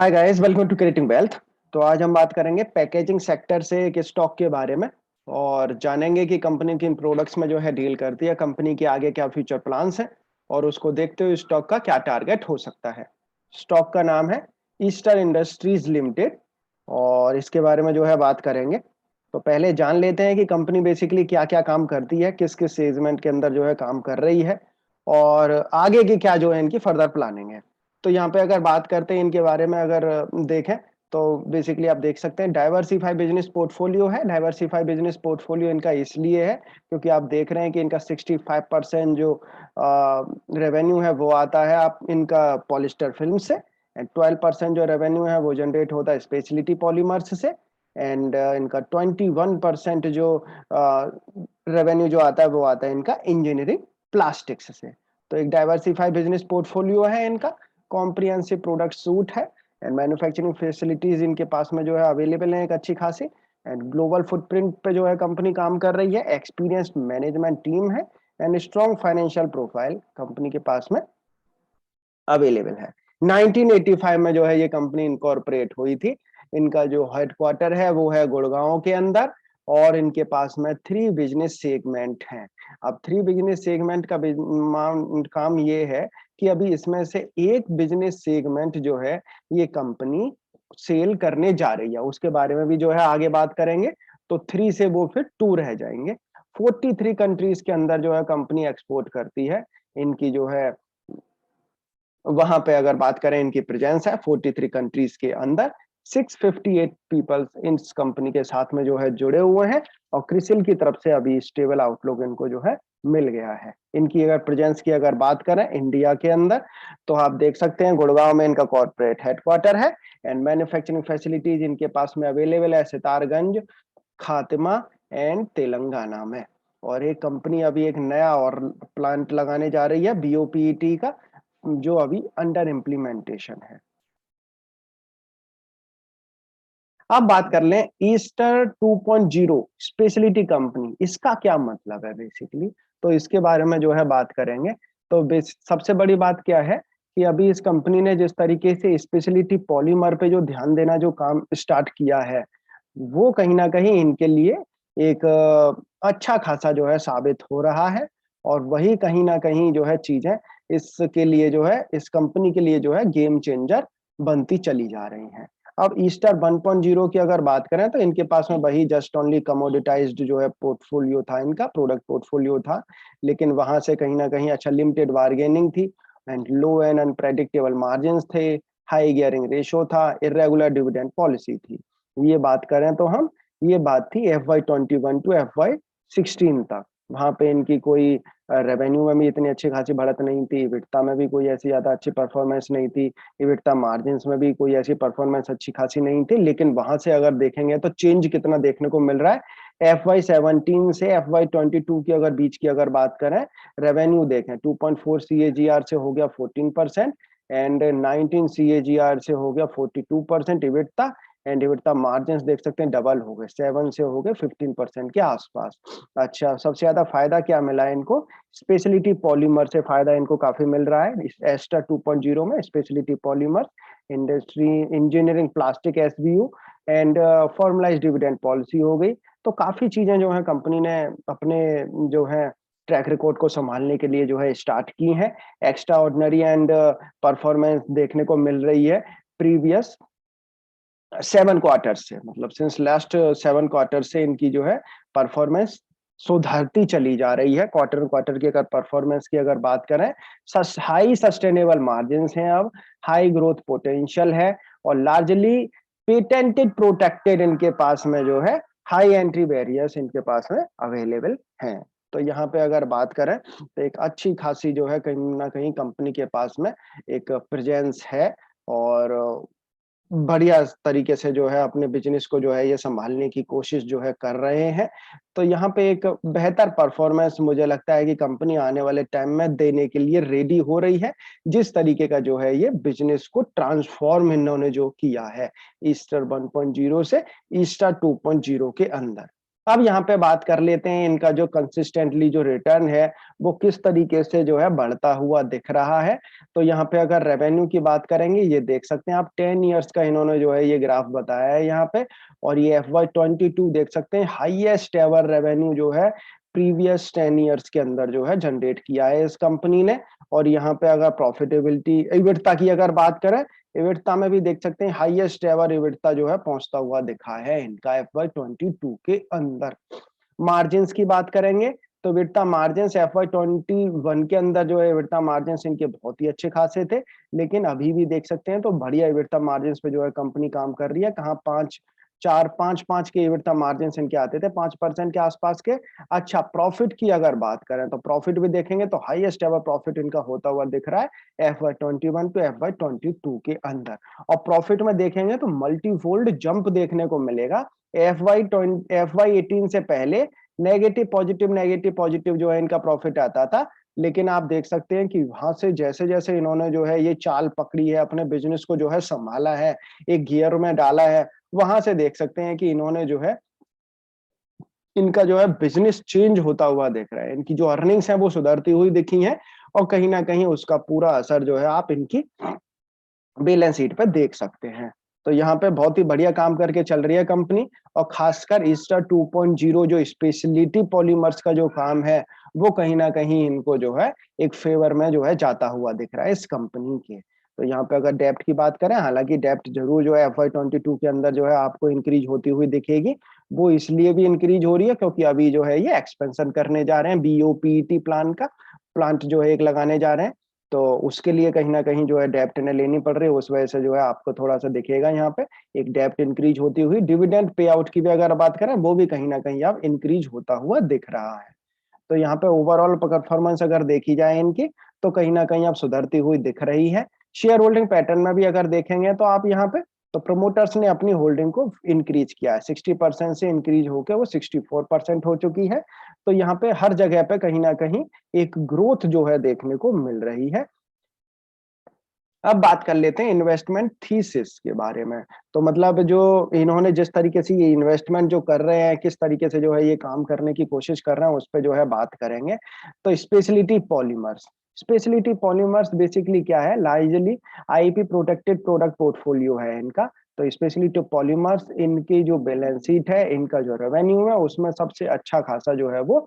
Hi guys, welcome to creating wealth. तो आज हम बात करेंगे पैकेजिंग सेक्टर से एक स्टॉक के बारे में और जानेंगे कि कंपनी किन प्रोडक्ट्स में जो है डील करती है, कंपनी के आगे क्या फ्यूचर प्लान्स हैं और उसको देखते हुए स्टॉक का क्या टारगेट हो सकता है। स्टॉक का नाम है ईस्टर इंडस्ट्रीज लिमिटेड और इसके बारे में जो है बात करेंगे। तो पहले जान लेते हैं कि कंपनी बेसिकली क्या क्या काम करती है, किस किस सेगमेंट के अंदर जो है काम कर रही है और आगे की क्या जो है इनकी फर्दर प्लानिंग है। तो यहाँ पे अगर बात करते हैं इनके बारे में, अगर देखें तो बेसिकली आप देख सकते हैं डाइवर्सिफाई बिजनेस पोर्टफोलियो है। डाइवर्सिफाई बिजनेस पोर्टफोलियो इनका इसलिए है क्योंकि आप देख रहे हैं कि इनका 65% जो रेवेन्यू है वो आता है आप इनका पॉलिस्टर फिल्म से, एंड 12% जो रेवेन्यू है वो जनरेट होता है स्पेशलिटी पॉलीमर्स से, एंड इनका 21% जो रेवेन्यू जो आता है वो आता है इनका इंजीनियरिंग प्लास्टिक्स से। तो एक डाइवर्सिफाइड बिजनेस पोर्टफोलियो है इनका, कॉम्प्रिहेंसिव प्रोडक्ट सूट है, एंड मैन्युफैक्चरिंग फैसिलिटीज इनके पास में जो है अवेलेबल है एक अच्छी खासी, एंड ग्लोबल फुटप्रिंट पे जो है कंपनी काम कर रही है, एक्सपीरियंस्ड मैनेजमेंट टीम है, and strong financial profile company के पास में अवेलेबल है। 1985 में जो है ये कंपनी इनकॉर्पोरेट हुई थी। इनका जो हेडक्वार्टर है वो है गुड़गांव के अंदर और इनके पास में 3 बिजनेस सेगमेंट हैं। अब 3 बिजनेस सेगमेंट का काम ये है कि अभी इसमें से एक बिजनेस सेगमेंट जो है ये कंपनी सेल करने जा रही है, उसके बारे में भी जो है आगे बात करेंगे। तो 3 से वो फिर 2 रह जाएंगे। 43 कंट्रीज के अंदर जो है कंपनी एक्सपोर्ट करती है। इनकी जो है वहां पे अगर बात करें इनकी प्रेजेंस है 43 कंट्रीज के अंदर। 658 पीपल्स इस कंपनी के साथ में जो है जुड़े हुए हैं और क्रिसिल की तरफ से अभी स्टेबल आउटलुक इनको जो है मिल गया है। इनकी अगर प्रेजेंस की अगर बात करें इंडिया के अंदर तो आप देख सकते हैं गुड़गांव में इनका कॉर्पोरेट हेडक्वार्टर है, एंड मैन्युफैक्चरिंग फैसिलिटीज इनके पास में अवेलेबल है सितारगंज, खातिमा एंड तेलंगाना में। और एक कंपनी अभी एक नया और प्लांट लगाने जा रही है बीओपीईटी का, जो अभी अंडर इम्प्लीमेंटेशन है। अब बात कर लें ईस्टर 2.0 स्पेशलिटी कंपनी, इसका क्या मतलब है बेसिकली, तो इसके बारे में जो है बात करेंगे। तो सबसे बड़ी बात क्या है कि अभी इस कंपनी ने जिस तरीके से स्पेशलिटी पॉलीमर पे जो ध्यान देना जो काम स्टार्ट किया है वो कहीं ना कहीं इनके लिए एक अच्छा खासा जो है साबित हो रहा है, और वही कहीं ना कहीं जो है चीजें इसके लिए जो है इस कंपनी के लिए जो है गेम चेंजर बनती चली जा रही हैं। अब ईस्टर 1.0 की अगर बात करें तो इनके पास में वही जस्ट ओनली कमोडिटाइज्ड जो है पोर्टफोलियो था, इनका प्रोडक्ट पोर्टफोलियो था, लेकिन वहां से कहीं ना कहीं अच्छा लिमिटेड बार्गेनिंग थी, and low and unpredictable margin थे, हाई गियरिंग रेशो था, इरेगुलर डिविडेंड पॉलिसी थी। ये बात करें तो हम, ये बात थी FY21 टू FY16 तक। वहां पे इनकी कोई रेवेन्यू में भी इतनी अच्छी खासी बढ़त नहीं थी, इबिटडा में भी कोई ऐसी ज्यादा अच्छी परफॉर्मेंस नहीं थी, इबिटडा मार्जिन्स में भी कोई ऐसी परफॉर्मेंस अच्छी खासी नहीं थी। लेकिन वहां से अगर देखेंगे तो चेंज कितना देखने को मिल रहा है। FY17 से FY22 की अगर बीच की अगर बात करें, रेवेन्यू देखें 2.4 CAGR से हो गया 14%, एंड 19 CAGR से हो गया 42% इबिटडा, एंड इबिटडा मार्जिन देख सकते हैं डबल हो गए, 7 से हो गए 15% के आसपास। अच्छा, सबसे ज्यादा फायदा क्या मिला है इनको, स्पेशलिटी पॉलीमर से फायदा इनको काफी मिल रहा है। एस्टर 2.0 में speciality polymer, industry engineering plastic SBU, and formalise dividend policy हो गई। तो काफी चीजें जो है कंपनी ने अपने जो है ट्रैक रिकॉर्ड को संभालने के लिए जो है स्टार्ट की हैं। एक्स्ट्रा ऑर्डिनरी एंड परफॉर्मेंस देखने को मिल रही है प्रीवियस 7 क्वार्टर से, मतलब सिंस लास्ट 7 क्वार्टर से इनकी जो है परफॉर्मेंस सुधरती चली जा रही है। क्वार्टर क्वार्टर की अगर परफॉर्मेंस की अगर बात करें, हाई सस्टेनेबल मार्जिन हैं, अब हाई ग्रोथ पोटेंशियल है, और लार्जली पेटेंटेड प्रोटेक्टेड इनके पास में जो है हाई एंट्री बैरियर्स इनके पास में अवेलेबल हैं। तो यहाँ पे अगर बात करें तो एक अच्छी खासी जो है कहीं ना कहीं कंपनी के पास में एक प्रेजेंस है, और बढ़िया तरीके से जो है अपने बिजनेस को जो है ये संभालने की कोशिश जो है कर रहे हैं। तो यहाँ पे एक बेहतर परफॉर्मेंस मुझे लगता है कि कंपनी आने वाले टाइम में देने के लिए रेडी हो रही है, जिस तरीके का जो है ये बिजनेस को ट्रांसफॉर्म इन्होंने जो किया है ईस्टर 1.0 से ईस्टर 2.0 के अंदर। अब यहाँ पे बात कर लेते हैं इनका जो कंसिस्टेंटली जो रिटर्न है वो किस तरीके से जो है बढ़ता हुआ दिख रहा है। तो यहाँ पे अगर रेवेन्यू की बात करेंगे, ये देख सकते हैं आप 10 इयर्स का इन्होंने जो है ये ग्राफ बताया है यहाँ पे, और ये FY22 देख सकते हैं हाईएस्ट एवर रेवेन्यू जो है प्रीवियस 10 इयर्स के अंदर जो है जनरेट किया है इस कंपनी ने। और यहाँ पे अगर प्रॉफिटेबिलिटी इबिटदा की अगर बात करें, इबिटदा में भी देख सकते हैं हाईएस्ट एवर इबिटदा जो है पहुंचता हुआ दिखा है इनका FY22 के अंदर। मार्जिन्स की बात करेंगे तो इबिटदा मार्जिन्स FY21 के अंदर जो है इबिटदा मार्जिन्स इनके बहुत ही अच्छे खासे थे, लेकिन अभी भी देख सकते हैं तो बढ़िया इबिटदा मार्जिन्स पे जो है कंपनी काम कर रही है। कहाँ 5 के इबिटदा मार्जिन्स इनके आते थे 5% के आसपास के। अच्छा, प्रॉफिट की अगर बात करें तो प्रॉफिट भी देखेंगे तो हाईएस्ट एवर प्रॉफिट इनका होता हुआ दिख रहा है FY21 टू FY22 के अंदर। और प्रॉफिट में देखेंगे तो मल्टीफोल्ड जंप देखने को मिलेगा। FY18 से पहले नेगेटिव पॉजिटिव जो है इनका प्रॉफिट आता था, लेकिन आप देख सकते हैं कि वहां से जैसे जैसे इन्होंने जो है ये चाल पकड़ी है, अपने बिजनेस को जो है संभाला है, एक गियर में डाला है, वहां से देख सकते हैं कि इन्होंने जो है इनका जो है बिजनेस चेंज होता हुआ दिख रहा है। इनकी जो अर्निंग्स है वो सुधरती हुई दिखी है, और कहीं ना कहीं उसका पूरा असर जो है आप इनकी बैलेंस शीट पे देख सकते हैं। तो यहाँ पे बहुत ही बढ़िया काम करके चल रही है कंपनी, और खासकर ईस्टर 2.0 जो स्पेशलिटी पॉलीमर्स का जो काम है वो कहीं ना कहीं इनको जो है एक फेवर में जो है जाता हुआ दिख रहा है इस कंपनी के। तो यहाँ पे अगर डेप्ट की बात करें, हालांकि डेप्ट जरूर जो है FY22 के अंदर जो है आपको इंक्रीज होती हुई दिखेगी। वो इसलिए भी इंक्रीज हो रही है क्योंकि अभी जो है ये एक्सपेंशन करने जा रहे हैं, BOPET प्लांट जो है एक लगाने जा रहे हैं। तो उसके लिए कहीं ना कहीं जो है डेप्ट इन्हें लेनी पड़ रही है, उस वजह से जो है आपको थोड़ा सा दिखेगा यहाँ पे एक डेप्ट इंक्रीज होती हुई। डिविडेंड पे आउट की भी अगर बात करें, वो भी कहीं ना कहीं अब इंक्रीज होता हुआ दिख रहा है। तो यहाँ पे ओवरऑल परफॉर्मेंस अगर देखी जाए इनकी, तो कहीं ना कहीं अब सुधरती हुई दिख रही है। शेयर होल्डिंग पैटर्न में भी अगर देखेंगे तो आप यहाँ पे, तो प्रमोटर्स ने अपनी होल्डिंग को इंक्रीज किया है, 60% से इंक्रीज होकर वो 64% हो चुकी है। तो यहाँ पे हर जगह पे कहीं ना कहीं एक ग्रोथ जो है देखने को मिल रही है। अब बात कर लेते हैं इन्वेस्टमेंट थीसिस के बारे में। तो मतलब जो इन्होंने जिस तरीके से ये इन्वेस्टमेंट जो कर रहे हैं, किस तरीके से जो है ये काम करने की कोशिश कर रहे हैं, उस पे जो है बात करेंगे। तो स्पेशलिटी पॉलीमर्स बेसिकली क्या है, largely IP protected product portfolio है इनका। तो स्पेशलिटी पॉलीमर्स इनकी जो बैलेंस शीट है, इनका जो रेवेन्यू है, उसमें सबसे अच्छा खासा जो है वो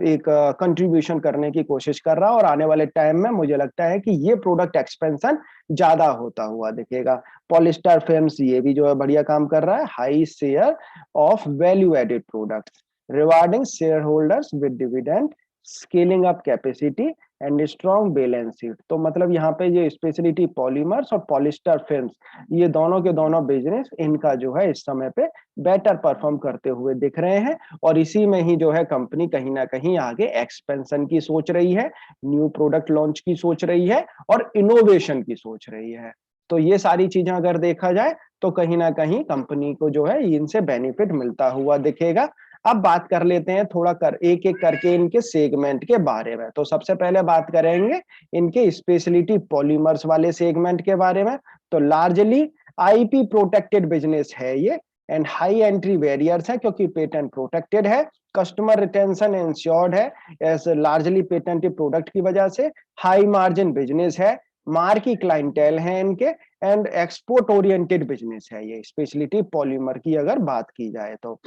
एक कंट्रीब्यूशन करने की कोशिश कर रहा है। और आने वाले टाइम में मुझे लगता है कि ये प्रोडक्ट एक्सपेंशन ज्यादा होता हुआ दिखेगा। पॉलिस्टर फिल्म्स ये भी जो है बढ़िया काम कर रहा है, high share of value added products, rewarding shareholders with dividend, scaling up capacity and strong balance sheet. तो मतलब यहाँ पे ये स्पेशलिटी पॉलीमर्स और पॉलिस्टर फिल्म्स, ये दोनों के दोनों बिजनेस इनका जो है इस समय पे बेटर परफॉर्म करते हुए दिख रहे हैं। और इसी में ही जो है कंपनी कहीं ना कहीं आगे एक्सपेंशन की सोच रही है, न्यू प्रोडक्ट लॉन्च की सोच रही है, और इनोवेशन की सोच रही है। तो ये सारी चीजें अगर देखा जाए तो कहीं ना कहीं कंपनी को जो है इनसे बेनिफिट मिलता हुआ दिखेगा। अब बात कर लेते हैं थोड़ा कर एक एक करके इनके सेगमेंट के बारे में। तो सबसे पहले बात करेंगे इनके स्पेशलिटी पॉलीमर्स वाले सेगमेंट के बारे में। तो लार्जली IP प्रोटेक्टेड बिजनेस है ये, एंड हाई एंट्री बैरियर्स है क्योंकि पेटेंट प्रोटेक्टेड है, कस्टमर रिटेंशन इंश्योर्ड है एज लार्जली पेटेंटेड प्रोडक्ट की वजह से, हाई मार्जिन बिजनेस है, मार्की क्लाइंटेल है इनके, एंड एक्सपोर्ट ओरिएंटेड बिजनेस है ये स्पेशलिटी पॉलीमर की अगर बात की जाए तो।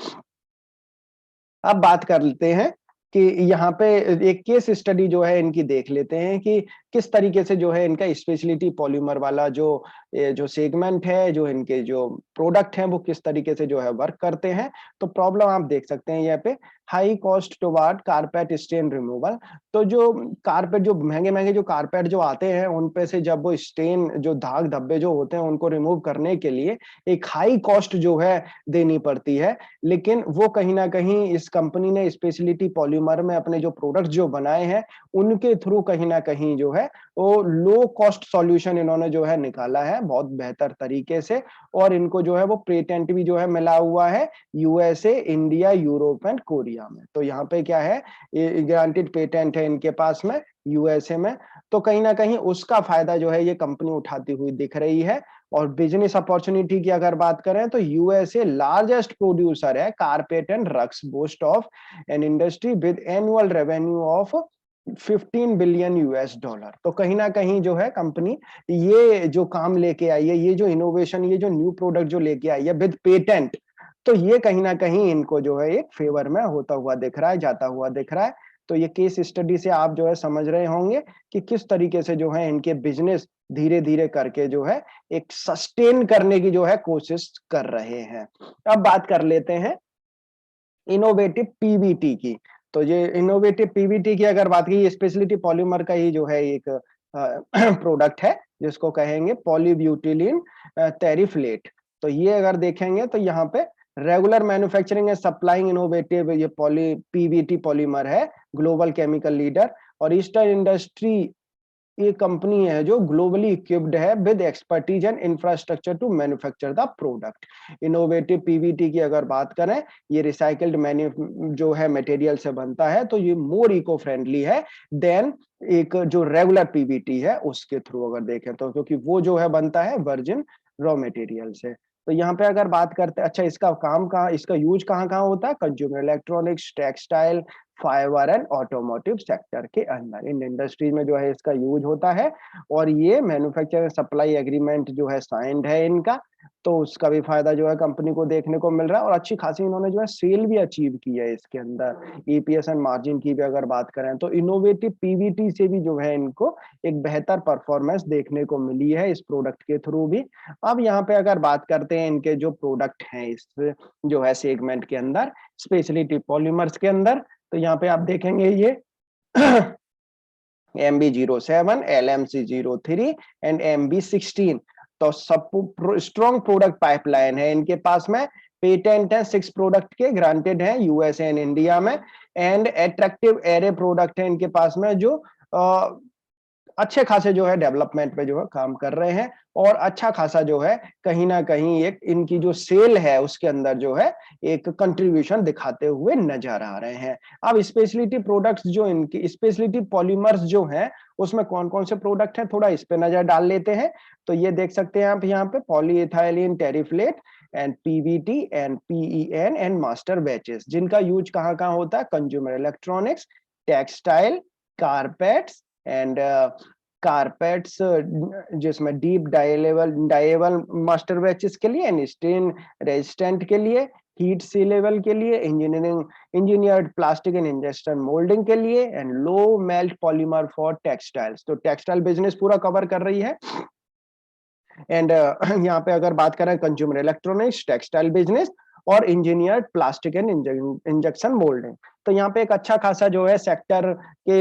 अब बात कर लेते हैं कि यहाँ पे एक केस स्टडी जो है इनकी देख लेते हैं कि किस तरीके से जो है इनका स्पेशलिटी पॉलीमर वाला जो सेगमेंट है, जो इनके जो प्रोडक्ट हैं वो किस तरीके से जो है वर्क करते हैं। तो प्रॉब्लम आप देख सकते हैं यहाँ पे, high cost toward carpet stain removal. तो जो कारपेट, जो महंगे महंगे जो कारपेट जो आते हैं, उन पे से जब वो स्टेन, जो दाग धब्बे जो होते हैं, उनको रिमूव करने के लिए एक हाई कॉस्ट जो है देनी पड़ती है। लेकिन वो कहीं ना कहीं इस कंपनी ने स्पेशलिटी पॉलीमर में अपने जो प्रोडक्ट जो बनाए हैं, उनके थ्रू कहीं ना कहीं जो है वो लो कॉस्ट सॉल्यूशन इन्होंने जो है निकाला है बहुत बेहतर तरीके से। और इनको जो है वो पेटेंट भी जो है मिला हुआ है USA, India, Europe and Korea में। तो यहाँ पे क्या है, ग्रांटेड पेटेंट है इनके पास में USA में। तो कहीं ना कहीं उसका फायदा जो है ये कंपनी उठाती हुई दिख रही है। और बिजनेस अपॉर्चुनिटी की अगर बात करें तो यूएसए लार्जेस्ट प्रोड्यूसर है carpet and rugs, boast of an industry with annual revenue of 15 billion US dollar. तो कहीं ना कहीं जो है कंपनी ये जो काम लेके आई है, ये जो इनोवेशन, ये जो न्यू प्रोडक्ट जो लेके आई है विद पेटेंट, तो ये कहीं ना कहीं इनको जो है एक फेवर में होता हुआ दिख रहा है, जाता हुआ दिख रहा है। तो ये केस स्टडी से आप जो है समझ रहे होंगे कि किस तरीके से जो है इनके बिजनेस धीरे धीरे करके जो है एक सस्टेन करने की जो है कोशिश कर रहे हैं। अब बात कर लेते हैं इनोवेटिव पीवीटी की। तो ये इनोवेटिव पीवीटी की अगर बात की, स्पेशलिटी पॉलीमर का ही जो है एक प्रोडक्ट है जिसको कहेंगे पॉलीब्यूटिलीन टेरिफ्लेट। तो ये अगर देखेंगे तो यहाँ पे regular manufacturing and supplying innovative ये पीवीटी पॉलीमर है, ग्लोबल केमिकल लीडर। और ईस्टर्न इंडस्ट्री ये कंपनी है जो ग्लोबली इक्विप्ड है with expertise and infrastructure to manufacture the product. Innovative PVT की अगर बात करें, ये रिसाइकल्ड जो है मटेरियल से बनता है, तो ये मोर इको फ्रेंडली है देन एक जो रेगुलर पीवीटी है उसके थ्रू अगर देखें तो, क्योंकि वो जो है बनता है वर्जिन रॉ मटेरियल से। तो यहाँ पे अगर बात करते हैं, अच्छा इसका काम कहाँ, इसका यूज कहाँ कहाँ होता है, consumer electronics, textile, fibre and automotive sector के अंदर, इन इंडस्ट्रीज में जो है इसका यूज होता है। और ये मैन्युफैक्चर सप्लाई एग्रीमेंट जो है साइंड है इनका, तो उसका भी फायदा जो है कंपनी को देखने को मिल रहा है। और अच्छी खासी इन्होंने जो है सेल भी अचीव की है इसके अंदर। ईपीएस एंड मार्जिन की भी अगर बात करें तो इनोवेटिव पीवीटी से भी जो है इनको एक बेहतर परफॉर्मेंस देखने को मिली है इस प्रोडक्ट के थ्रू भी। अब यहाँ पे अगर बात करते हैं इनके जो प्रोडक्ट हैं इस जो है सेगमेंट के अंदर, स्पेशलिटी पॉलीमर्स के अंदर, तो यहाँ पे आप देखेंगे ये MB07, LMC03 एंड MB16। तो सब स्ट्रॉन्ग प्रोडक्ट पाइपलाइन है इनके पास में। पेटेंट है 6 प्रोडक्ट के ग्रांटेड है यूएसए एंड इंडिया में। एंड एट्रैक्टिव एरे प्रोडक्ट है इनके पास में जो अच्छे खासे जो है डेवलपमेंट पे जो है काम कर रहे हैं। और अच्छा खासा जो है कहीं ना कहीं एक इनकी जो सेल है उसके अंदर जो है एक कंट्रीब्यूशन दिखाते हुए नजर आ रहे हैं। अब स्पेशलिटी प्रोडक्ट्स जो इनकी स्पेशलिटी पॉलीमर्स जो हैं उसमें कौन कौन से प्रोडक्ट हैं, थोड़ा इस पे नजर डाल लेते हैं। तो ये देख सकते हैं आप यहाँ पे polyethylene terephthalate and PVT and PEN and master batches, जिनका यूज कहाँ कहाँ होता है, consumer electronics, textile, carpets and carpets जिसमें डीप डाइलेवल मास्टर बैचेस के लिए, एंड स्टेन रेजिस्टेंट के लिए, हीट सी लेवल के लिए, engineered plastic and injection moulding के लिए, and low melt polymer for textiles. तो टेक्सटाइल बिजनेस पूरा कवर कर रही है। एंड यहाँ पे अगर बात करें कंज्यूमर इलेक्ट्रॉनिक्स, टेक्सटाइल बिजनेस और engineered plastic and injection moulding, तो यहाँ पे एक अच्छा खासा जो है सेक्टर के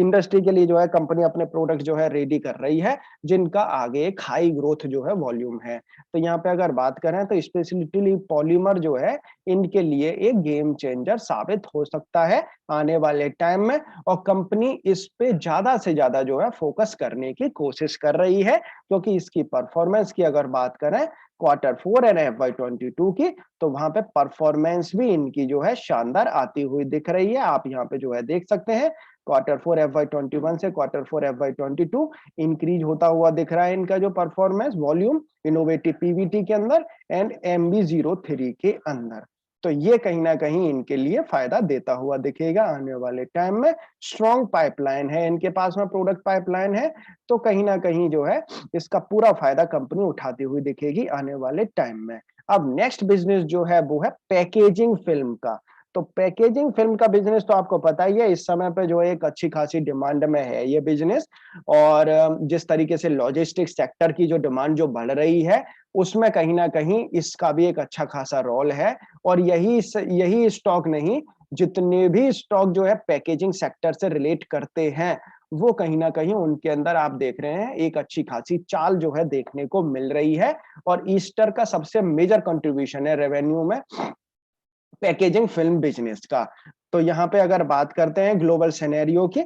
इंडस्ट्री के लिए जो है कंपनी अपने प्रोडक्ट जो है रेडी कर रही है, जिनका आगे एक हाई ग्रोथ जो है वॉल्यूम है। तो यहाँ पे अगर बात करें तो स्पेशलिटी पॉलीमर जो है इनके लिए एक गेम चेंजर साबित हो सकता है आने वाले टाइम में। और कंपनी इस पे ज्यादा से ज्यादा जो है फोकस करने की कोशिश कर रही है, क्योंकि इसकी परफॉर्मेंस की अगर बात करें Q4 एंड FY22 की, तो वहां पे परफॉर्मेंस भी इनकी जो है शानदार आती हुई दिख रही है। आप यहाँ पे जो है देख सकते हैं Q4 FY21 से Q4 FY22 इंक्रीज होता हुआ दिख रहा है इनका जो परफॉर्मेंस वॉल्यूम इनोवेटिव पीवीटी के अंदर एंड MB03 के अंदर। तो ये कहीं ना कहीं इनके लिए फायदा देता हुआ दिखेगा आने वाले टाइम में। स्ट्रॉन्ग पाइपलाइन है इनके पास में, प्रोडक्ट पाइपलाइन है, तो कहीं ना कहीं जो है इसका पूरा फायदा कंपनी उठाती हुई दिखेगी आने वाले टाइम में। अब नेक्स्ट बिजनेस जो है वो है पैकेजिंग फिल्म का। तो पैकेजिंग फिल्म का बिजनेस तो आपको पता ही है, इस समय पे जो है एक अच्छी खासी डिमांड में है ये बिजनेस। और जिस तरीके से लॉजिस्टिक्स सेक्टर की जो डिमांड जो बढ़ रही है, उसमें कहीं ना कहीं इसका भी एक अच्छा खासा रोल है। और यही स्टॉक नहीं, जितने भी स्टॉक जो है पैकेजिंग सेक्टर से रिलेट करते हैं, वो कहीं ना कहीं उनके अंदर आप देख रहे हैं एक अच्छी खासी चाल जो है देखने को मिल रही है। और ईस्टर का सबसे मेजर कंट्रीब्यूशन है रेवेन्यू में पैकेजिंग फिल्म बिजनेस का। तो यहाँ पे अगर बात करते हैं ग्लोबल सिनेरियो की,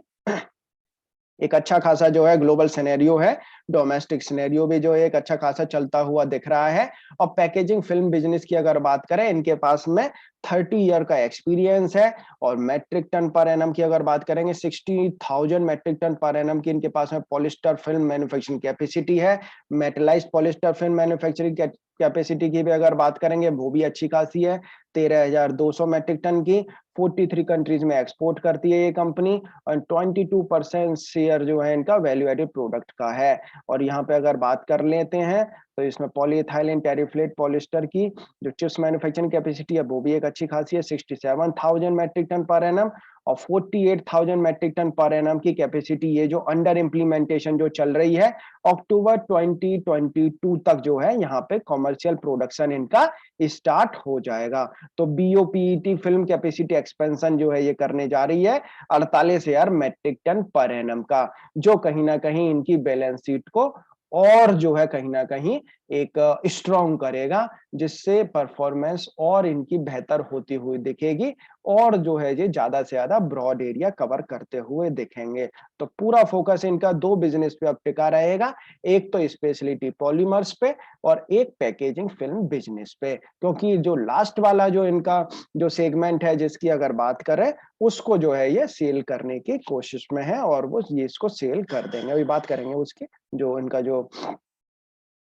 एक अच्छा खासा जो है ग्लोबल सिनेरियो है। डोमेस्टिक सिनेरियो भी जो है एक अच्छा खासा चलता हुआ दिख रहा है। और पैकेजिंग फिल्म बिजनेस की अगर बात करें, इनके पास में 30 ईयर का एक्सपीरियंस है। और मैट्रिक टन पर एनम की अगर बात करेंगे, 60,000 मैट्रिक टन पर एनम की इनके पास में पॉलिस्टर फिल्म मैन्युफैक्चरिंग कैपेसिटी है। Metallised polyester film manufacturing capacity की भी अगर बात करेंगे, वो भी अच्छी खासी है, 13,200 मैट्रिक टन की। 43 कंट्रीज में एक्सपोर्ट करती है ये कंपनी। और 22% शेयर जो है इनका वैल्यू एडेड प्रोडक्ट का है। और यहाँ पे अगर बात कर लेते हैं, तो इसमें पॉलीइथाइलिन टेरिफ्लेट पॉलिस्टर की जो चिप्स मैन्युफैक्चरिंग कैपेसिटी है, वो भी एक अच्छी खासी है, 67,000 मैट्रिक टन पर एनम। और 48,000 मैट्रिक टन पर एनम की कैपेसिटी ये जो अंडर इम्प्लीमेंटेशन जो चल रही है, अक्टूबर 2022 तक जो है यहाँ पे कॉमर्शियल प्रोडक्शन इनका स्टार्ट हो जाएगा। तो बीओपीईटी फिल्म कैपेसिटी एक्सपेंशन जो है ये करने जा रही है 48,000 मैट्रिक टन पर एनम का, जो कहीं ना कहीं इनकी बैलेंस शीट को और जो है कहीं ना कहीं एक स्ट्रॉन्ग करेगा, जिससे परफॉर्मेंस और इनकी बेहतर होती हुई दिखेगी। और जो है ये ज्यादा से ज्यादा ब्रॉड एरिया कवर करते हुए दिखेंगे। तो पूरा फोकस इनका दो बिजनेस पे अब टिका रहेगा, एक तो स्पेशलिटी पॉलीमर्स पे और एक पैकेजिंग फिल्म बिजनेस पे। क्योंकि जो लास्ट वाला जो इनका जो सेगमेंट है जिसकी अगर बात करें, उसको जो है ये सेल करने की कोशिश में है, और वो ये इसको सेल कर देंगे। अभी बात करेंगे उसकी, जो इनका जो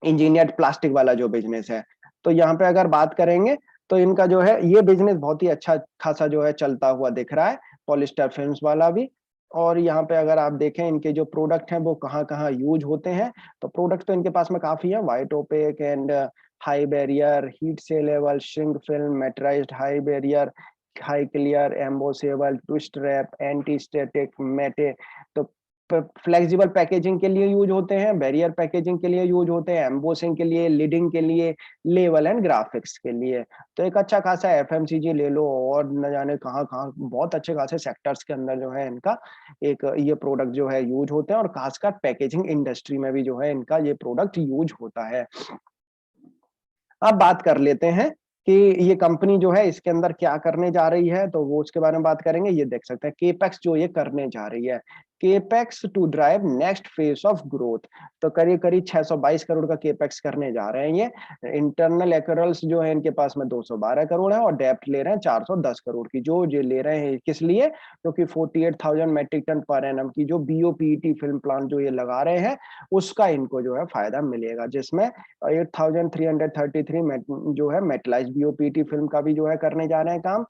इंजीनियर्ड प्लास्टिक वाला जो बिजनेस है। तो यहाँ पे अगर बात करेंगे, तो इनका जो है ये बिजनेस बहुत ही अच्छा खासा जो है चलता हुआ दिख रहा है, पॉलिस्टर फिल्म्स वाला भी। और यहाँ पे अगर आप देखें इनके जो प्रोडक्ट हैं वो कहाँ-कहाँ यूज होते हैं, तो प्रोडक्ट तो इनके पास में काफ़ी है, white opaque and high barrier, heat sealable, shrink film, metallized high barrier, high clear, embossable, twist wrap, anti static, matte. तो फ्लेक्सिबल पैकेजिंग के लिए यूज होते हैं, बैरियर पैकेजिंग के लिए यूज होते हैं, एम्बोसिंग के लिए, लीडिंग के लिए, लेवल एंड ग्राफिक्स के लिए। तो एक अच्छा खासा एफएमसीजी ले लो, और न जाने कहाँ-कहाँ बहुत अच्छे खासे सेक्टर्स के अंदर जो है इनका एक ये प्रोडक्ट जो है यूज होते हैं, और खासकर पैकेजिंग इंडस्ट्री में भी जो है इनका ये प्रोडक्ट यूज होता है। अब बात कर लेते हैं कि ये कंपनी जो है इसके अंदर क्या करने जा रही है, तो वो उसके बारे में बात करेंगे। ये देख सकते हैं केपेक्स जो ये करने जा रही है, capex to drive next phase of growth. तो करीब-करीब 622 करोड़ का केपेक्स करने जा रहे हैं ये। इंटरनल एक्यूरेल्स जो है इनके पास में 212 करोड़ है, और डेब्ट ले रहे हैं 410 करोड़ की। जो ये ले रहे हैं किस लिए? क्योंकि 48,000 मैट्रिक टन पर एनम की जो बीओपीईटी फिल्म प्लांट जो ये लगा रहे हैं, उसका इनको जो है फायदा मिलेगा, जिसमें 8,333 जो है मेटलाइज्ड बीओपीटी फिल्म का भी जो है करने जा रहे हैं काम।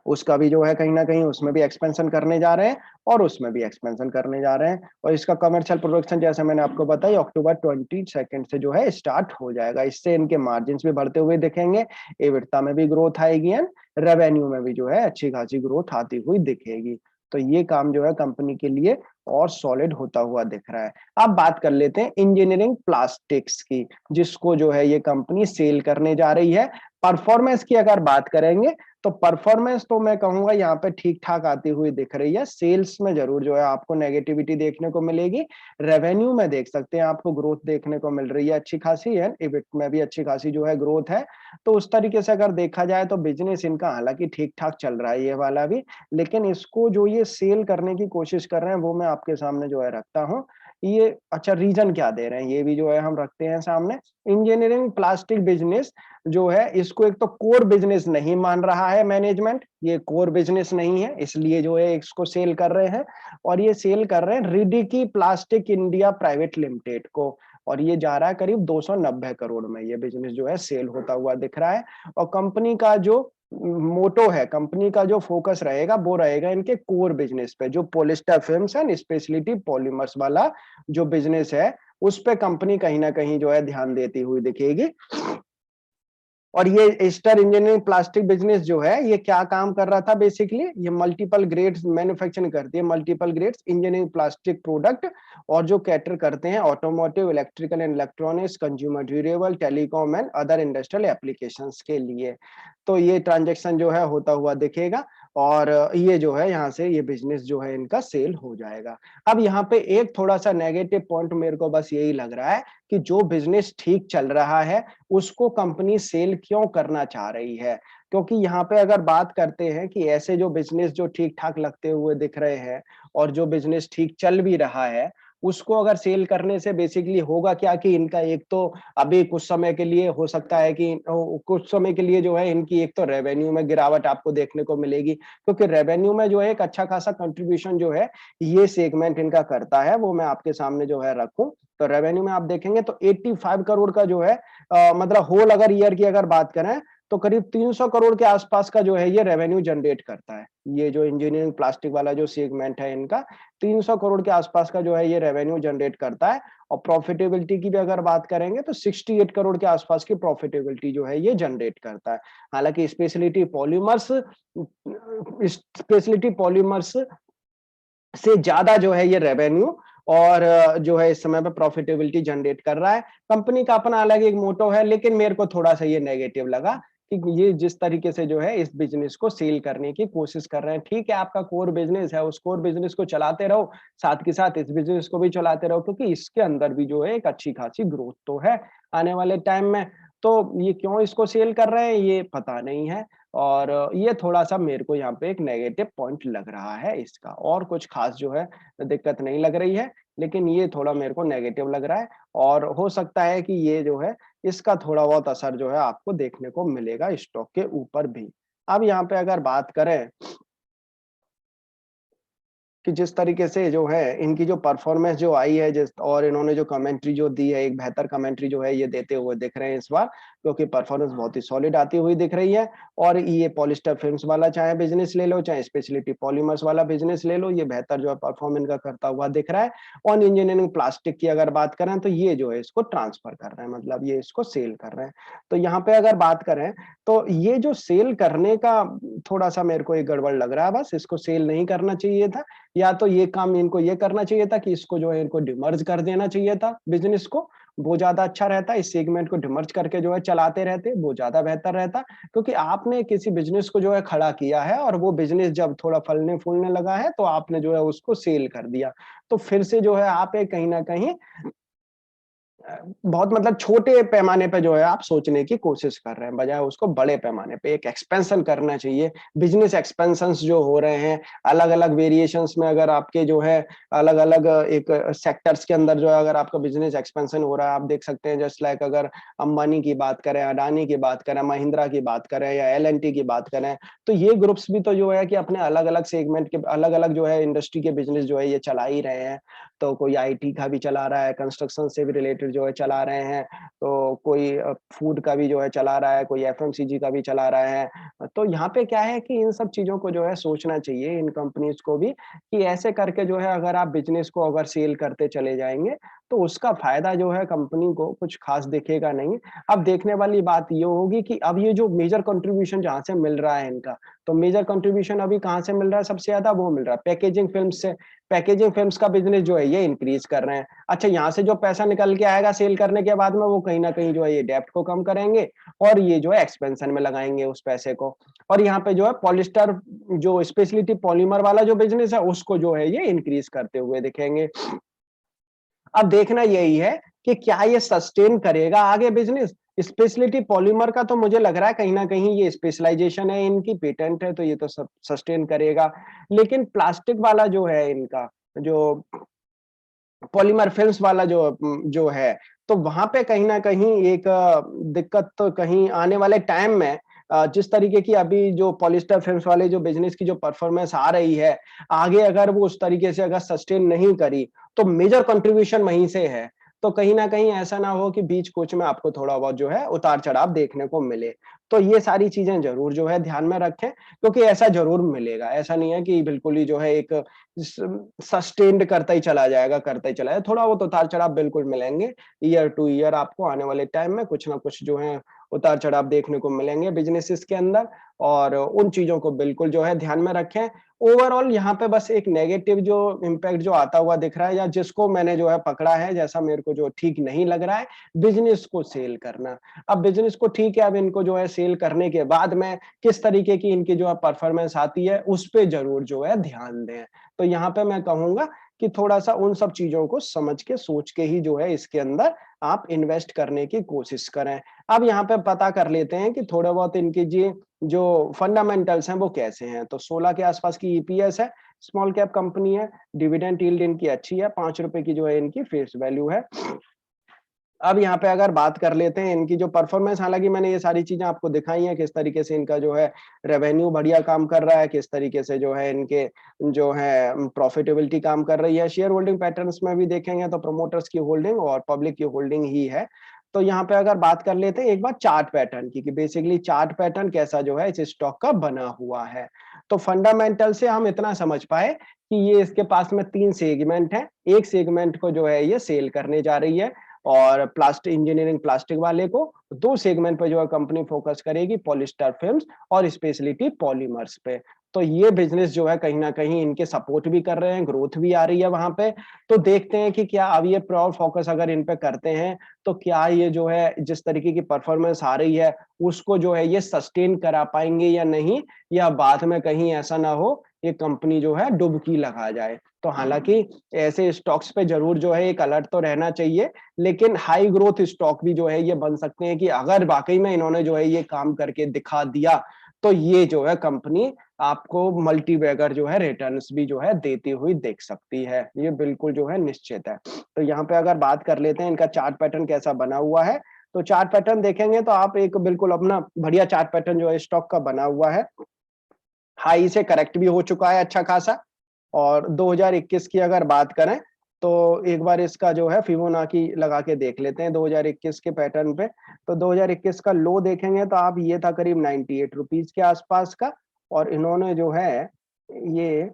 उसका भी जो है कहीं न कहीं उसमें भी एक्सपेंशन करने जा रहे हैं, और उसमें भी एक्सपेंशन करने जा रहे हैं। और इसका कमर्शियल प्रोडक्शन जैसे मैंने आपको बताया अक्टूबर 22 से जो है स्टार्ट हो जाएगा। इससे इनके मार्जिन्स भी बढ़ते हुए दिखेंगे, एबिटा में भी ग्रोथ आएगी एंड रेवेन्यू में भी जो है अच्छी खासी ग्रोथ आती हुई दिखेगी। तो ये काम जो है कंपनी के लिए और सॉलिड होता हुआ दिख रहा है। अब बात कर लेते हैं इंजीनियरिंग प्लास्टिक्स की, जिसको जो है ये कंपनी सेल करने जा रही है। परफॉर्मेंस की अगर बात करेंगे, तो परफॉर्मेंस तो मैं कहूंगा यहाँ पे ठीक-ठाक आती हुई दिख रही है। सेल्स में जरूर जो है आपको नेगेटिविटी देखने को मिलेगी। रेवेन्यू में देख सकते हैं आपको ग्रोथ देखने को मिल रही है अच्छी खासी है, इबिट में भी अच्छी खासी जो है ग्रोथ है। तो उस तरीके से अगर देखा जाए तो बिजनेस इनका हालांकि ठीक-ठाक चल रहा है ये वाला भी, लेकिन इसको जो ये सेल करने की कोशिश कर रहे हैं वो मैं आपके सामने जो है रखता हूँ। ये अच्छा रीजन क्या दे रहे हैं ये भी जो है हम रखते हैं सामने। इंजीनियरिंग प्लास्टिक बिजनेस जो है इसको एक तो कोर बिजनेस नहीं मान रहा है मैनेजमेंट, ये कोर बिजनेस नहीं है, इसलिए जो है इसको सेल कर रहे हैं। और ये सेल कर रहे हैं रिडिकी प्लास्टिक इंडिया प्राइवेट लिमिटेड को, और ये जा रहा है करीब 290 करोड़ में ये बिजनेस जो है सेल होता हुआ दिख रहा है। और कंपनी का जो मोटो है, कंपनी का जो फोकस रहेगा वो रहेगा इनके कोर बिजनेस पे, जो polyester films and speciality polymers वाला जो बिजनेस है, उस पे कंपनी कहीं ना कहीं जो है ध्यान देती हुई दिखेगी। और ये एस्टर इंजीनियरिंग प्लास्टिक बिजनेस जो है ये क्या काम कर रहा था बेसिकली, ये मल्टीपल ग्रेड्स मैन्युफैक्चरिंग करती है, multiple grades engineering plastic product, और जो कैटर करते हैं automotive, electrical and electronics, consumer durable, telecom and other industrial applications के लिए। तो ये ट्रांजैक्शन जो है होता हुआ दिखेगा, और ये जो है यहाँ से ये बिजनेस जो है इनका सेल हो जाएगा। अब यहाँ पे एक थोड़ा सा नेगेटिव पॉइंट मेरे को बस यही लग रहा है कि जो बिजनेस ठीक चल रहा है उसको कंपनी सेल क्यों करना चाह रही है। क्योंकि यहाँ पे अगर बात करते हैं कि ऐसे जो बिजनेस जो ठीक ठाक लगते हुए दिख रहे हैं और जो बिजनेस ठीक चल भी रहा है, उसको अगर सेल करने से बेसिकली होगा क्या कि इनका एक तो अभी कुछ समय के लिए हो सकता है कि कुछ समय के लिए जो है इनकी एक तो रेवेन्यू में गिरावट आपको देखने को मिलेगी, क्योंकि रेवेन्यू में जो है एक अच्छा खासा कंट्रीब्यूशन जो है ये सेगमेंट इनका करता है, वो मैं आपके सामने जो है रखूं। तो रेवेन्यू में आप देखेंगे तो 85 करोड़ का जो है मतलब होल अगर ईयर की अगर बात करें तो करीब 300 करोड़ के आसपास का जो है ये रेवेन्यू जनरेट करता है। ये जो इंजीनियरिंग प्लास्टिक वाला जो सेगमेंट है इनका 300 करोड़ के आसपास का जो है ये रेवेन्यू जनरेट करता है। और प्रॉफिटेबिलिटी की भी अगर बात करेंगे तो 68 करोड़ के आसपास की प्रॉफिटेबिलिटी जो है ये जनरेट करता है। हालांकि स्पेशलिटी पॉलीमर्स से ज्यादा जो है ये रेवेन्यू और जो है इस समय पे प्रॉफिटेबिलिटी जनरेट कर रहा है। कंपनी का अपना अलग एक मोटो है, लेकिन मेरे को थोड़ा सा ये नेगेटिव लगा कि ये जिस तरीके से जो है इस बिजनेस को सेल करने की कोशिश कर रहे हैं। ठीक है, आपका कोर बिजनेस है, उस कोर बिजनेस को चलाते रहो, साथ के साथ इस बिजनेस को भी चलाते रहो, क्योंकि इसके अंदर भी जो है एक अच्छी खासी ग्रोथ तो है आने वाले टाइम में। तो ये क्यों इसको सेल कर रहे हैं ये पता नहीं है। और ये थोड़ा-सा मेरे को यहाँ पे एक नेगेटिव पॉइंट लग रहा है इसका, और कुछ खास जो है दिक्कत नहीं लग रही है, लेकिन ये थोड़ा मेरे को नेगेटिव लग रहा है। और हो सकता है कि ये जो है इसका थोड़ा बहुत असर जो है आपको देखने को मिलेगा स्टॉक के ऊपर भी। अब यहाँ पे अगर बात करें कि जिस तरीके से जो है इनकी जो परफॉर्मेंस जो आई है जिस और इन्होंने जो कमेंट्री जो दी है, एक बेहतर कमेंट्री जो है ये देते हुए दिख रहे हैं इस बार, क्योंकि परफॉर्मेंस बहुत ही सॉलिड आती हुई दिख रही है। और ये पॉलिस्टर फिल्म्स वाला चाहे बिजनेस ले लो, चाहे स्पेशलिटी पॉलीमर्स वाला बिजनेस ले लो, ये बेहतर जो है परफॉर्म इनका करता हुआ दिख रहा है। और इंजीनियरिंग प्लास्टिक की अगर बात करें तो ये जो है इसको ट्रांसफर कर रहे हैं, मतलब ये इसको सेल कर रहे हैं। तो यहाँ पे अगर बात करें तो ये जो सेल करने का थोड़ा सा मेरे को एक गड़बड़ लग रहा है, बस इसको सेल नहीं करना चाहिए था, या तो ये काम इनको ये करना चाहिए था कि इसको जो है इनको डिमर्ज कर देना चाहिए था बिज़नेस को, वो ज़्यादा अच्छा रहता। इस सेगमेंट को डिमर्ज करके जो है चलाते रहते, वो ज़्यादा बेहतर रहता। क्योंकि आपने किसी बिज़नेस को जो है खड़ा किया है और वो बिज़नेस जब थोड़ा फलने-फूलने लगा है, तो आपने जो है उसको सेल कर दिया। तो फिर से जो है आप एक कहीं न कहीं बहुत मतलब छोटे पैमाने पे जो है आप सोचने की कोशिश कर रहे हैं, बजाय उसको बड़े पैमाने पे एक एक्सपेंशन करना चाहिए। बिज़नेस एक्सपेंशन्स जो हो रहे हैं, अलग-अलग वेरिएशंस में अगर आपके जो है अलग-अलग एक सेक्टर्स के अंदर जो है अगर आपका बिज़नेस एक्सपेंशन हो रहा है, आप देख सकते हैं जस्ट लाइक अगर अंबानी की बात करें, अडानी की बात करें, महिंद्रा की बात करें या एल-एन-टी की बात करें, तो ये ग्रुप्स भी तो जो है कि अपने अलग-अलग सेगमेंट के अलग-अलग जो है इंडस्ट्री के बिज़नेस जो है ये चला ही रहे हैं। तो कोई आईटी का भी चला रहा है, कंस्ट्रक्शन से भी रिलेटेड जो है चला रहे हैं, तो कोई फूड का भी जो है चला रहा है, कोई एफएमसीजी का भी चला रहा है। तो यहाँ पे क्या है कि इन सब चीज़ों को जो है सोचना चाहिए इन कंपनीज़ को भी, कि ऐसे करके जो है अगर आप बिज़नेस को अगर सेल करते चले जाएँगे, तो उसका फ़ायदा जो है कंपनी को कुछ ख़ास दिखेगा नहीं। अब देखने वाली बात ये होगी कि अब ये जो मेजर कंट्रीब्यूशन जहाँ से मिल रहा है इनका, तो मेजर कंट्रीब्यूशन अभी कहाँ से मिल रहा है सबसे ज़्यादा? वो मिल रहा है पैकेजिंग फ़िल्म्स से। पैकेजिंग फ़िल्म्स का बिज़नेस जो है ये इंक्रीज़ कर रहे हैं। अच्छा, यहाँ से जो पैसा निकल के आएगा सेल करने के बाद में वो कहीं न कहीं जो है ये डेब्ट को कम करेंगे और ये जो है एक्सपेंशन में लगाएँगे उस पैसे को। और यहाँ पे जो है पॉलिस्टर जो स्पेशलिटी पॉलीमर वाला जो बिज़नेस है उसको जो है ये इंक्रीज़ करते हुए दिखेंगे। अब देखना यही है कि क्या ये सस्टेन करेगा आगे बिज़नेस? स्पेशलिटी पॉलीमर का तो मुझे लग रहा है कहीं न कहीं ये स्पेशलाइज़ेशन है इनकी, पेटेंट है तो ये तो सब सस्टेन करेगा। लेकिन प्लास्टिक वाला जो है इनका, जो पॉलीमर फिल्म्स वाला जो है, तो वहाँ पे कहीं न कहीं एक दिक्कत तो कहीं आने वाले टाइम में जिस तरीके की अभी जो पॉलिएस्टर फिल्म्स वाले जो बिज़नेस की जो परफ़ॉर्मेंस आ रही है, आगे अगर वो उस तरीके से अगर सस्टेन नहीं करी, तो मेजर कंट्रीब्यूशन वहीं से है। तो कहीं न कहीं ऐसा ना हो कि बीच-कुछ में आपको थोड़ा बहुत जो है उतार-चढ़ाव देखने को मिले। तो ये सारी चीज़ें ज़रूर जो है ध्यान में रखें, क्योंकि ऐसा ज़रूर मिलेगा। ऐसा नहीं है कि बिल्कुल ही जो है एक सस्टेन्ड करता ही चला जाएगा, करता ही चला जाएगा। थोड़ा बहुत उतार-चढ़ाव बिल्कुल मिलेंगे, ईयर टू ईयर आपको आने वाले टाइम में कुछ ना कुछ जो है उतार-चढ़ाव देखने को मिलेंगे बिज़नेसेस के अंदर, और उन चीज़ों को बिल्कुल जो है ध्यान में रखें। ओवरऑल यहाँ पे बस एक नेगेटिव जो इम्पैक्ट जो आता हुआ दिख रहा है, या जिसको मैंने जो है पकड़ा है, जैसा मेरे को जो ठीक नहीं लग रहा है, बिज़नेस को सेल करना। अब बिज़नेस को ठीक है, अब इनको जो है सेल करने के बाद में किस तरीके की इनकी जो है परफ़ॉर्मेंस आती है, उस पे ज़रूर जो है ध्यान दें। तो यहाँ पे मैं कहूँगा कि थोड़ा-सा उन सब चीज़ों को समझ के, सोच के ही जो है इसके अंदर आप इन्वेस्ट करने की कोशिश करें। अब यहाँ पे पता कर लेते हैं कि थोड़ा बहुत इनकी जी जो फंडामेंटल्स हैं वो कैसे हैं। तो 16 के आसपास की ईपीएस है, स्मॉल कैप कंपनी है, डिविडेंड यील्ड इनकी अच्छी है, 5 रुपए की जो है इनकी फेस वैल्यू है। अब यहाँ पे अगर बात कर लेते हैं इनकी जो परफॉर्मेंस, हालांकि मैंने ये सारी चीजें आपको दिखाई हैं, किस तरीके से इनका जो है रेवेन्यू बढ़िया काम कर रहा है, किस तरीके से जो है इनके जो है प्रॉफिटेबिलिटी काम कर रही है। शेयर होल्डिंग पैटर्न्स में भी देखेंगे तो प्रमोटर्स की होल्डिंग और पब्लिक की होल्डिंग ही है। तो यहाँ पे अगर बात कर लेते हैं एक बार चार्ट पैटर्न की, कि बेसिकली चार्ट पैटर्न कैसा जो है इस स्टॉक का बना हुआ है। तो फंडामेंटल से हम इतना समझ पाए कि ये इसके पास में 3 सेगमेंट है। एक सेगमेंट को जो है ये सेल करने जा रही है, और प्लास्टिक इंजीनियरिंग प्लास्टिक वाले को। 2 सेगमेंट पे जो है कंपनी फोकस करेगी, पॉलिस्टर फिल्म्स और स्पेशलिटी पॉलीमर्स पे। तो ये बिजनेस जो है कहीं ना कहीं इनके सपोर्ट भी कर रहे हैं, ग्रोथ भी आ रही है वहां पे। तो देखते हैं कि क्या अब ये प्योर फोकस अगर इन पे करते हैं तो क्या ये जो है जिस तरीके की परफॉर्मेंस आ रही है उसको जो है ये सस्टेन करा पाएंगे या नहीं, या बाद में कहीं ऐसा ना हो ये कंपनी जो है डुबकी लगा जाए। तो हालांकि ऐसे स्टॉक्स पे जरूर जो है एक अलर्ट तो रहना चाहिए, लेकिन हाई ग्रोथ स्टॉक भी जो है ये बन सकते हैं कि अगर वाकई में इन्होंने जो है ये काम करके दिखा दिया तो ये जो है कंपनी आपको मल्टी बैगर जो है रिटर्न्स भी जो है देती हुई देख सकती है, ये बिल्कुल जो है निश्चित है। तो यहाँ पे अगर बात कर लेते हैं इनका चार्ट पैटर्न कैसा बना हुआ है, तो चार्ट पैटर्न देखेंगे तो आप एक बिल्कुल अपना बढ़िया चार्ट पैटर्न जो है स्टॉक का बना हुआ है। हाई से करेक्ट भी हो चुका है अच्छा खासा। और 2021 की अगर बात करें तो एक बार इसका जो है फिबोनाची लगा के देख लेते हैं 2021 के पैटर्न पे। तो 2021 का लो देखेंगे तो आप ये था करीब 98 रुपीज के आसपास का, और इन्होंने जो है ये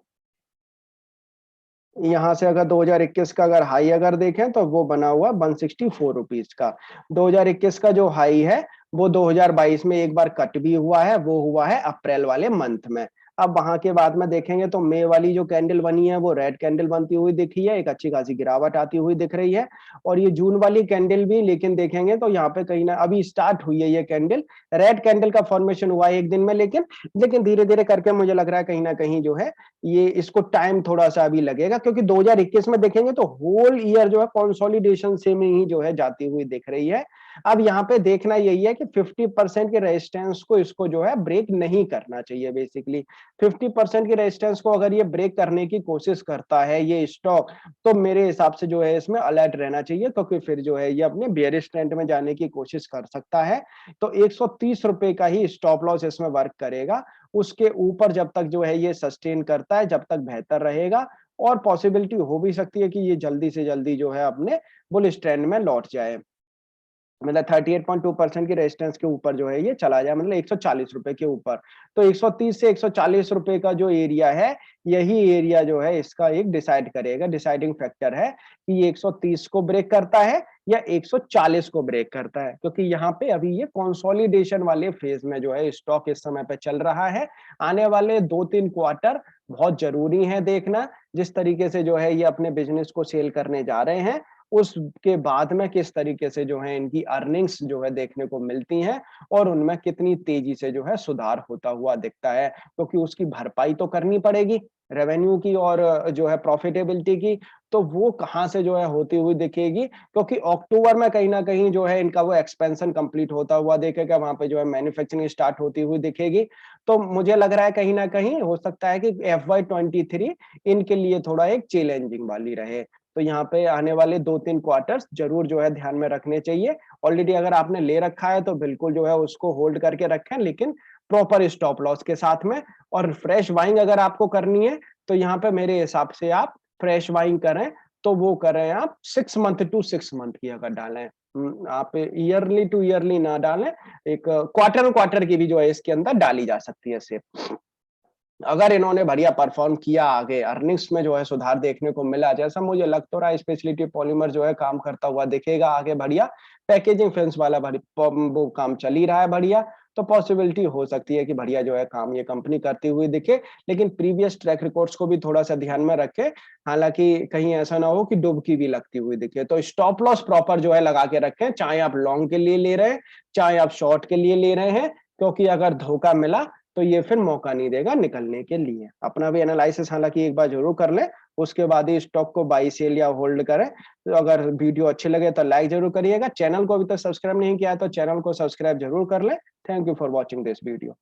यहाँ से अगर 2021 का अगर हाई अगर देखें तो वो बना हुआ 164 रुपीज का। 2021 का जो हाई है वो 2022 में एक बार कट भी हुआ है, वो हुआ है अप्रैल वाले मंथ में। अब वहां के बाद में देखेंगे तो मई वाली जो कैंडल बनी है वो रेड कैंडल बनती हुई दिखी है, एक अच्छी खासी गिरावट आती हुई दिख रही है। और ये जून वाली कैंडल भी लेकिन देखेंगे तो यहाँ पे कहीं ना अभी स्टार्ट हुई है ये कैंडल, रेड कैंडल का फॉर्मेशन हुआ है एक दिन में, लेकिन धीरे धीरे करके मुझे लग रहा है कहीं ना कहीं जो है ये इसको टाइम थोड़ा सा अभी लगेगा, क्योंकि 2021 में देखेंगे तो होल ईयर जो है कंसोलिडेशन से में ही जो है जाती हुई दिख रही है। अब यहाँ पे देखना यही है कि 50% के रेजिस्टेंस को इसको जो है ब्रेक नहीं करना चाहिए। बेसिकली 50% के रेजिस्टेंस को अगर ये ब्रेक करने की कोशिश करता है ये स्टॉक, तो मेरे हिसाब से जो है इसमें अलर्ट रहना चाहिए, क्योंकि फिर जो है ये अपने बेयरिश ट्रेंड में जाने की कोशिश कर सकता है। तो 130 रुपए का ही स्टॉप लॉस इसमें वर्क करेगा। उसके ऊपर जब तक जो है ये सस्टेन करता है जब तक बेहतर रहेगा, और पॉसिबिलिटी हो भी सकती है कि ये जल्दी से जल्दी जो है अपने बुलिश ट्रेंड में लौट जाए, मतलब 38.2% की रेजिस्टेंस के ऊपर जो है ये चला जाए, मतलब 140 रुपए के ऊपर। तो 130 से 140 रुपए का जो एरिया है, यही एरिया जो है इसका एक डिसाइड करेगा, डिसाइडिंग फैक्टर है कि ये 130 को ब्रेक करता है या 140 को ब्रेक करता है, क्योंकि यहाँ पे अभी ये कंसोलिडेशन वाले फेज में जो है स्टॉक इस समय पे चल रहा है। आने वाले 2-3 क्वार्टर बहुत जरूरी है देखना, जिस तरीके से जो है ये अपने बिजनेस को सेल करने जा रहे हैं, उसके बाद में किस तरीके से जो है इनकी अर्निंग्स जो है देखने को मिलती हैं, और उनमें कितनी तेजी से जो है सुधार होता हुआ दिखता है, क्योंकि उसकी भरपाई तो करनी पड़ेगी रेवेन्यू की और जो है प्रॉफिटेबिलिटी की। तो वो कहाँ से जो है होती हुई दिखेगी, क्योंकि अक्टूबर में कहीं ना कहीं जो है इनका वो एक्सपेंशन कंप्लीट होता हुआ दिखेगा, वहां पे जो है मैन्युफैक्चरिंग स्टार्ट होती हुई दिखेगी। तो मुझे लग रहा है कहीं ना कहीं हो सकता है कि FY23 इनके लिए थोड़ा एक चैलेंजिंग वाली रहे। तो यहाँ पे आने वाले 2-3 क्वार्टर्स जरूर जो है ध्यान में रखने चाहिए। ऑलरेडी अगर आपने ले रखा है तो बिल्कुल जो है उसको होल्ड करके रखें, लेकिन प्रॉपर स्टॉप लॉस के साथ में। और फ्रेश बाइंग अगर आपको करनी है तो यहाँ पे मेरे हिसाब से आप फ्रेश बाइंग करें तो वो करें आप 6 मंथ टू 6 मंथ की अगर डालें। आप ईयरली टू ईयरली ना डालें, एक क्वार्टर क्वार्टर की भी जो है इसके अंदर डाली जा सकती है सिर्फ। अगर इन्होंने बढ़िया परफॉर्म किया, आगे अर्निंग्स में जो है सुधार देखने को मिला, जैसा मुझे लग तो रहा है स्पेशलिटी पॉलीमर जो है काम करता हुआ दिखेगा आगे बढ़िया, पैकेजिंग फिल्म्स वाला वो काम चल ही रहा है बढ़िया। तो पॉसिबिलिटी हो सकती है कि बढ़िया जो है काम ये कंपनी करती हुई दिखे, लेकिन प्रीवियस ट्रैक रिकॉर्ड्स को भी थोड़ा सा ध्यान में रखें, हालांकि कहीं ऐसा ना हो कि डुबकी भी लगती हुई दिखे। तो स्टॉप लॉस प्रॉपर जो है लगा के रखें, चाहे आप लॉन्ग के लिए ले रहे हैं चाहे आप शॉर्ट के लिए ले रहे हैं, क्योंकि अगर धोखा मिला तो ये फिर मौका नहीं देगा निकलने के लिए। अपना भी एनालिसिस हालांकि एक बार जरूर कर लें, उसके बाद ही स्टॉक को बाई सेल या होल्ड करें। तो अगर वीडियो अच्छे लगे तो लाइक जरूर करिएगा, चैनल को अभी तक सब्सक्राइब नहीं किया है तो चैनल को सब्सक्राइब जरूर कर लें। Thank you for watching this video.